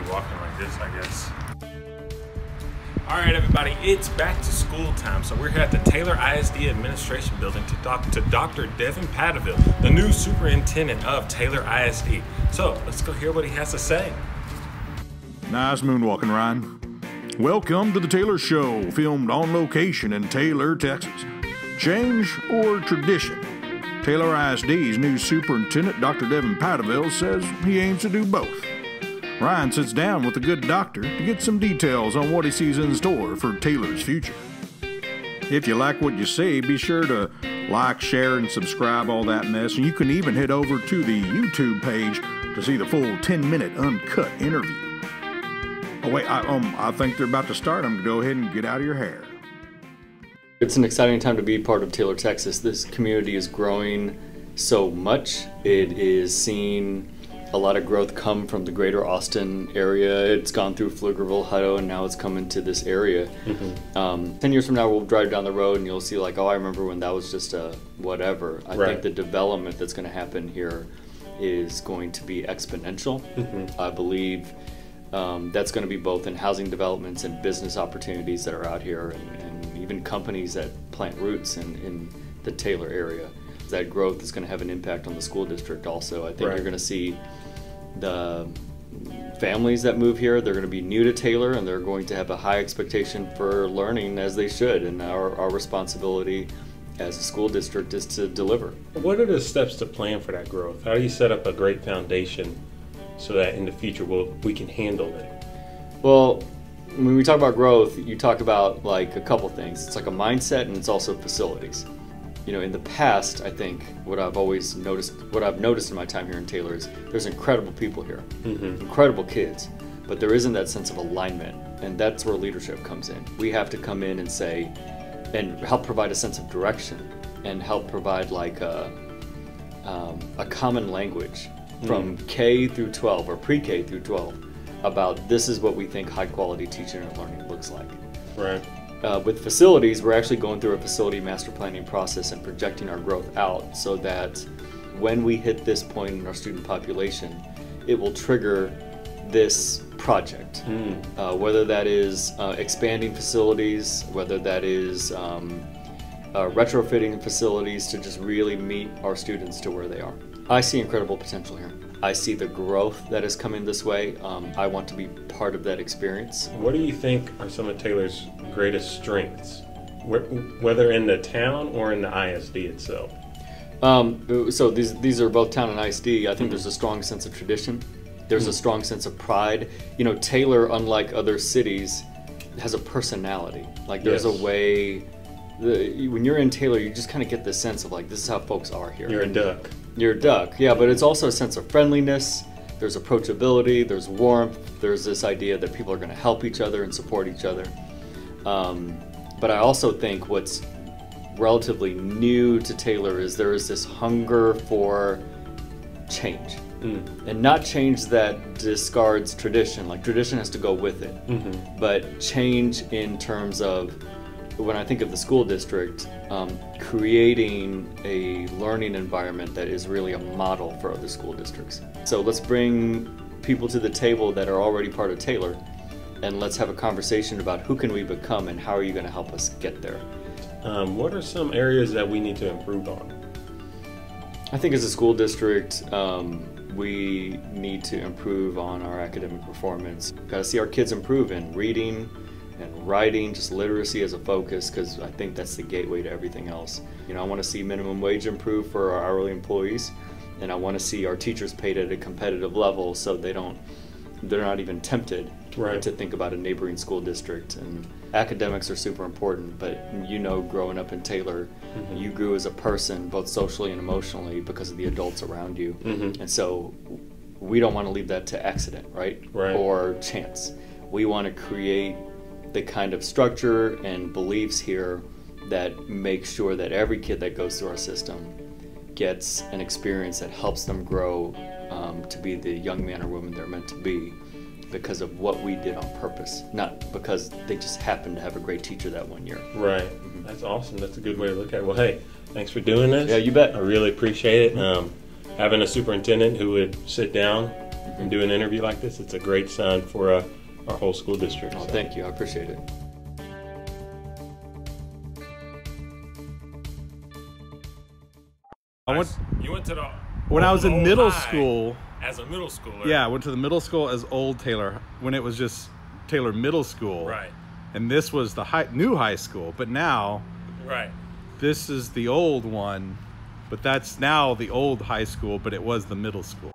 be walking like this, I guess. All right, everybody, it's back to school time. So we're here at the Taylor ISD Administration Building to talk to Dr. Devin Padavil, the new superintendent of Taylor ISD. So let's go hear what he has to say. Nice moonwalking, Ryan. Welcome to the Taylor Show, filmed on location in Taylor, Texas. Change or tradition? Taylor ISD's new superintendent, Dr. Devin Padavil, says he aims to do both. Ryan sits down with a good doctor to get some details on what he sees in store for Taylor's future. If you like what you see, be sure to like, share, and subscribe, all that mess. And you can even head over to the YouTube page to see the full 10-minute uncut interview. Oh wait, I think they're about to start. I'm gonna go ahead and get out of your hair. It's an exciting time to be part of Taylor, Texas. This community is growing so much. It is seeing a lot of growth come from the greater Austin area. It's gone through Pflugerville, Hutto, and now it's coming to this area. 10 years from now, we'll drive down the road and you'll see like, oh, I remember when that was just a whatever. I think the development that's gonna happen here is going to be exponential. I believe that's going to be both in housing developments and business opportunities that are out here, and even companies that plant roots in the Taylor area. That growth is going to have an impact on the school district also. I think you're going to see the families that move here, they're going to be new to Taylor and they're going to have a high expectation for learning, as they should, and our responsibility as a school district is to deliver. What are the steps to plan for that growth? How do you set up a great foundation so that in the future we can handle it? Well, when we talk about growth, you talk about like a couple things. It's like a mindset and it's also facilities. You know, in the past, I think what I've noticed in my time here in Taylor is there's incredible people here, incredible kids, but there isn't that sense of alignment, and that's where leadership comes in. We have to come in and say, and help provide a sense of direction, and help provide like a common language from K through 12 or pre-K through 12 about this is what we think high quality teaching and learning looks like. Right. With facilities, we're actually going through a facility master planning process and projecting our growth out so that when we hit this point in our student population, it will trigger this project. Whether that is expanding facilities, whether that is retrofitting facilities to just really meet our students to where they are. I see incredible potential here. I see the growth that is coming this way. I want to be part of that experience. What do you think are some of Taylor's greatest strengths, whether in the town or in the ISD itself? So these are both town and ISD. I think there's a strong sense of tradition. There's a strong sense of pride. You know, Taylor, unlike other cities, has a personality. Like there's a way, when you're in Taylor, you just kind of get this sense of like, this is how folks are here. You're a duck. You're a duck, yeah, but it's also a sense of friendliness, there's approachability, there's warmth, there's this idea that people are going to help each other and support each other. But I also think what's relatively new to Taylor is there is this hunger for change. And not change that discards tradition, like tradition has to go with it, but change in terms of, when I think of the school district, creating a learning environment that is really a model for other school districts. So let's bring people to the table that are already part of Taylor, and let's have a conversation about who can we become and how are you going to help us get there. What are some areas that we need to improve on? I think as a school district, we need to improve on our academic performance. We've got to see our kids improve in reading and writing, just literacy as a focus, because I think that's the gateway to everything else. You know, I want to see minimum wage improve for our hourly employees, and I want to see our teachers paid at a competitive level so they're not even tempted to think about a neighboring school district. And academics are super important, but you know, growing up in Taylor, you grew as a person, both socially and emotionally, because of the adults around you. And so we don't want to leave that to accident, right? Or chance. We want to create the kind of structure and beliefs here that make sure that every kid that goes through our system gets an experience that helps them grow to be the young man or woman they're meant to be because of what we did on purpose, not because they just happened to have a great teacher that one year. That's awesome. That's a good way to look at it. Well, hey, thanks for doing this. Yeah, you bet. I really appreciate it. Having a superintendent who would sit down and do an interview like this. It's a great sign for our whole school district. Oh, thank you. I appreciate it. You went to the when I was in old middle high school. as a middle schooler. Yeah, I went to the middle school as Old Taylor when it was just Taylor Middle School. Right. And this was the new high school, but now Right. this is the old one, but that's now the old high school, but it was the middle school.